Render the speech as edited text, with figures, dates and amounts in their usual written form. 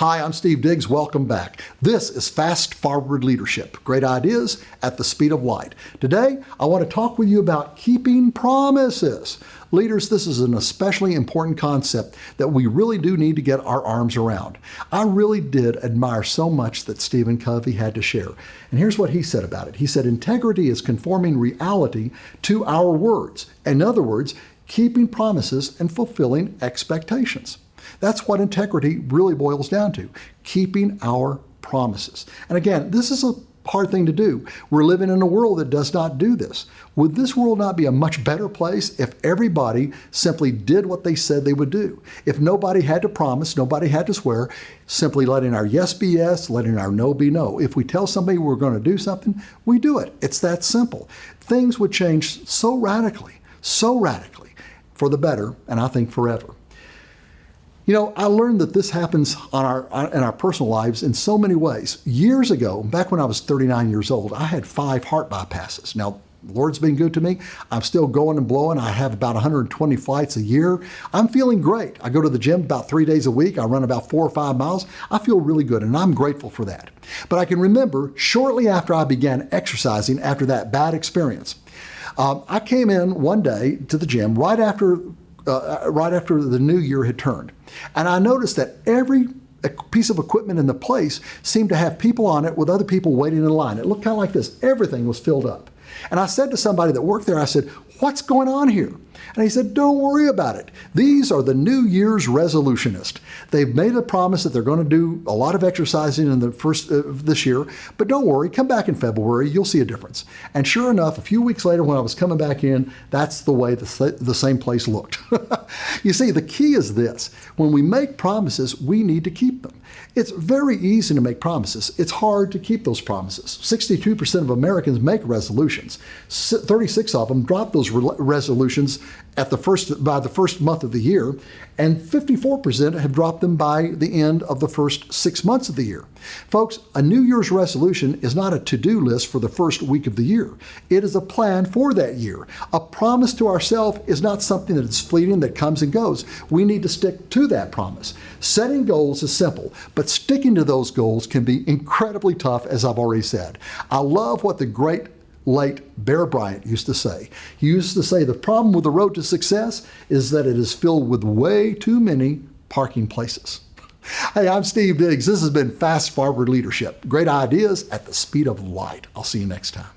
Hi, I'm Steve Diggs. Welcome back. This is Fast Forward Leadership. Great ideas at the speed of light. Today, I want to talk with you about keeping promises. Leaders, this is an especially important concept that we really do need to get our arms around. I really did admire so much that Stephen Covey had to share. And here's what he said about it. He said, integrity is conforming reality to our words. In other words, keeping promises and fulfilling expectations. That's what integrity really boils down to, keeping our promises. And again, this is a hard thing to do. We're living in a world that does not do this. Would this world not be a much better place if everybody simply did what they said they would do? If nobody had to promise, nobody had to swear, simply letting our yes be yes, letting our no be no. If we tell somebody we're going to do something, we do it. It's that simple. Things would change so radically for the better, and I think forever. You know, I learned that this happens in our personal lives in so many ways. Years ago, back when I was 39 years old, I had 5 heart bypasses. Now, the Lord's been good to me. I'm still going and blowing. I have about 120 flights a year. I'm feeling great. I go to the gym about 3 days a week. I run about 4 or 5 miles. I feel really good, and I'm grateful for that. But I can remember shortly after I began exercising after that bad experience, I came in one day to the gym right after the new year had turned. And I noticed that every piece of equipment in the place seemed to have people on it with other people waiting in line. It looked kind of like this. Everything was filled up. And I said to somebody that worked there, I said, "What's going on here?" And he said, "Don't worry about it. These are the New Year's resolutionists. They've made a promise that they're going to do a lot of exercising in the first this year, but don't worry, come back in February, you'll see a difference." And sure enough, a few weeks later when I was coming back in, that's the way the same place looked. You see, the key is this. When we make promises, we need to keep them. It's very easy to make promises. It's hard to keep those promises. 62% of Americans make resolutions. 36 of them drop those resolutions by the first month of the year, and 54% have dropped them by the end of the first 6 months of the year. Folks, a New Year's resolution is not a to-do list for the first week of the year. It is a plan for that year. A promise to ourselves is not something that is fleeting, that comes and goes. We need to stick to that promise. Setting goals is simple, but sticking to those goals can be incredibly tough, as I've already said. I love what the great late Bear Bryant used to say. He used to say the problem with the road to success is that it is filled with way too many parking places. Hey, I'm Steve Diggs. This has been Fast Forward Leadership. Great ideas at the speed of light. I'll see you next time.